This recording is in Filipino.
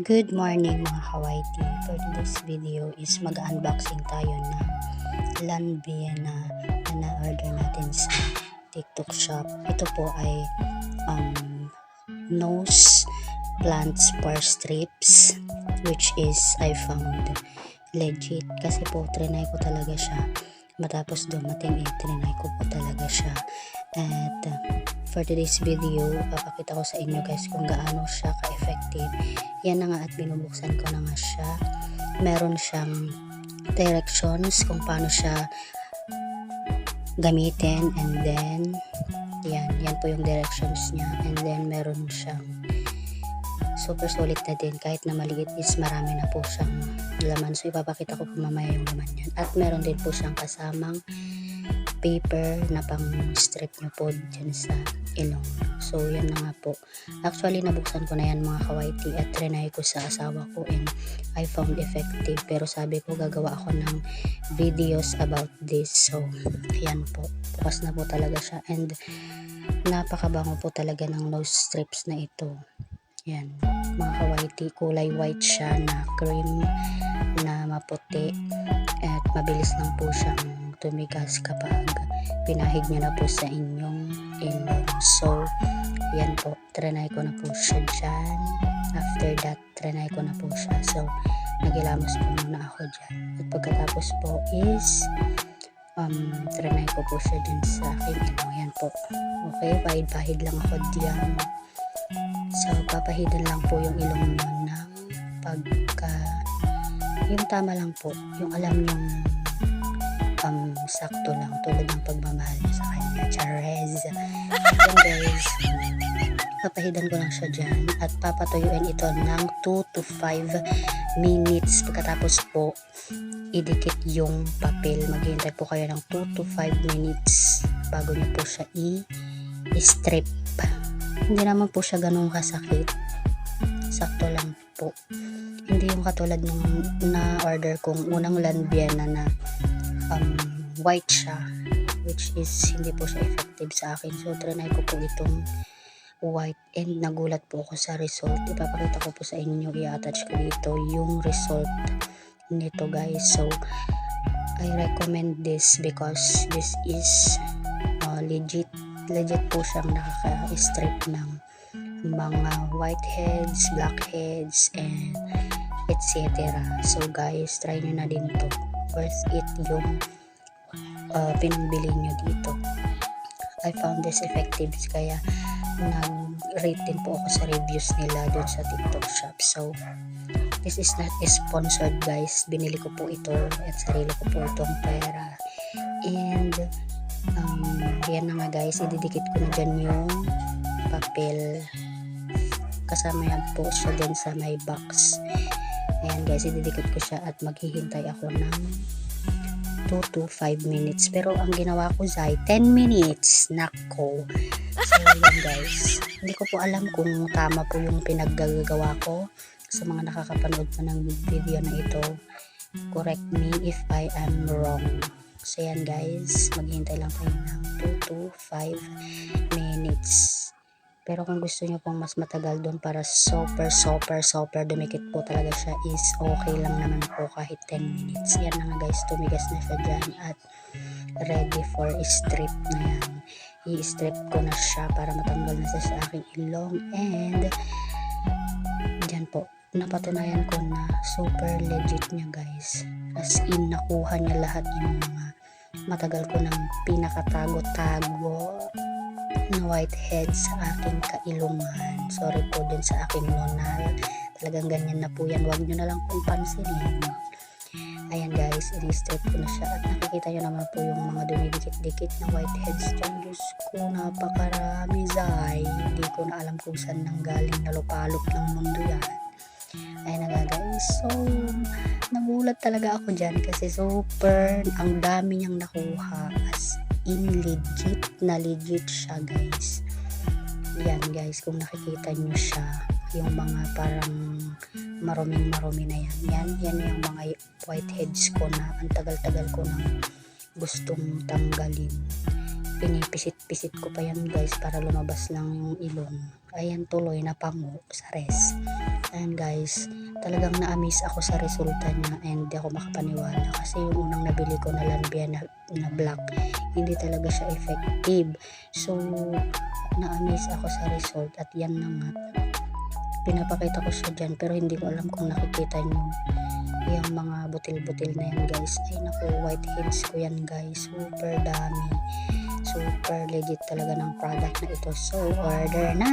Good morning mga Kawaiti. For today's video is mag-unboxing tayo ng Lanbia na na-order natin sa TikTok shop. Ito po ay nose plant spar strips, which is I found legit kasi po trinay ko talaga siya. Matapos dumating trinay ko po talaga siya. At for today's video, papakita ko sa inyo guys kung gaano siya ka-effective. Yan na nga at binubuksan ko na nga siya. Meron siyang directions kung paano siya gamitin, and then yan po yung directions niya, and then meron siyang super solid na din, kahit na maliit is marami na po siyang laman. So ipapakita ko po mamaya yung laman yan. At meron din po siyang kasamang paper na pang strip nyo po dyan sa ilong. So yan na nga po. Actually nabuksan ko na yan mga Kawaiti at trinay ko sa asawa ko and I found effective. Pero sabi ko gagawa ako ng videos about this. So yan po. Bukas na po talaga siya and napakabango po talaga ng nose strips na ito. Yan mga Kawaiti, kulay white siya na cream na maputi at mabilis lang po siyang tumigas kapag pinahid nyo na po sa inyong ilong. So yan po, trinay ko na po siya dyan. After that, trinay ko na po siya. So nagilamos po muna ako dyan. At pagkatapos po is trinay ko po siya dyan sa aking ilong. Yan po. Okay, pahid-pahid lang ako dyan. So papahidan lang po yung ilong nyo ng pagka yung tama lang po, yung alam yung sakto lang, tulad ng pagmamahal niya sa kanya. Charez. Then guys, papahidan ko lang siya dyan at papatuyuin ito ng 2 to 5 minutes. Pagkatapos po, idikit yung papel. Maghihintay po kayo ng 2 to 5 minutes bago niyo po siya i-strip. Hindi naman po siya ganun kasakit. Sakto lang po. Hindi yung katulad ng na-order kong unang Lanbia na white siya, which is hindi po siya effective sa akin. So trinay ko po itong white and nagulat po ako sa result. Ipapakita ko po sa inyo, i-attach ko dito yung result nito guys. So I recommend this because this is legit po siyang nakaka-strip ng mga whiteheads, blackheads, and etc. So guys, try nyo na din to. Worth it yung pinambili nyo dito. I found this effective kaya nag-rate din po ako sa reviews nila doon sa TikTok shop. So this is not sponsored guys. Binili ko po ito at sarili ko po itong pera. And yan na nga guys, ididikit ko na dyan yung papel. Kasama yan po siya din sa my box. Ayan guys, ididikit ko siya at maghihintay ako ng 2 to 5 minutes. Pero ang ginawa ko ay 10 minutes. Nako. So yun guys, hindi ko po alam kung tama po yung pinaggagawa ko. Sa mga nakakapanood pa ng video na ito, correct me if I am wrong. So yan guys, maghihintay lang tayo ng 2 to 5 minutes. Pero kung gusto nyo pong mas matagal doon para super dumikit po talaga siya, is okay lang naman po kahit 10 minutes. Yan na nga guys, tumigas na siya dyan at ready for strip na yan. I-strip ko na siya para matanggal na siya sa aking ilong, and dyan po, napatunayan ko na super legit niya guys. As in, nakuha niya lahat yung mga matagal ko ng pinakatago-tago na whiteheads sa aking kailungan. Sorry po din sa aking nonal. Talagang ganyan na po yan. Huwag nyo na lang pong pansinin. Ayan guys, i-strip ko na siya. At nakikita nyo naman po yung mga dumidikit-dikit na whiteheads dyan. Diyos ko, napakarami zay. Hindi ko na alam kung saan nanggaling na lupalop ng mundo yan. Ayan na guys. So, nagulat talaga ako dyan kasi super, ang dami niyang nakuha. As in, legit siya guys. Yan guys, kung nakikita nyo siya, yung mga parang maruming na yan yung mga whiteheads ko na ang tagal-tagal ko nang gustong tanggalin. pinipisit-pisit ko pa yan guys para lumabas lang yung ilong. Ayan, tuloy na pango sa res. Ayan guys, talagang na-amaze ako sa resulta niya and di ako makapaniwala kasi yung unang nabili ko na Lanvia na black, hindi talaga siya effective. So na-amaze ako sa result at yan na nga, pinapakita ko siya dyan pero hindi ko alam kung nakikita nyo yung mga butil-butil na yan guys. Ay naku, whiteheads ko yan guys, super dami, super legit talaga ng product na ito. So order na!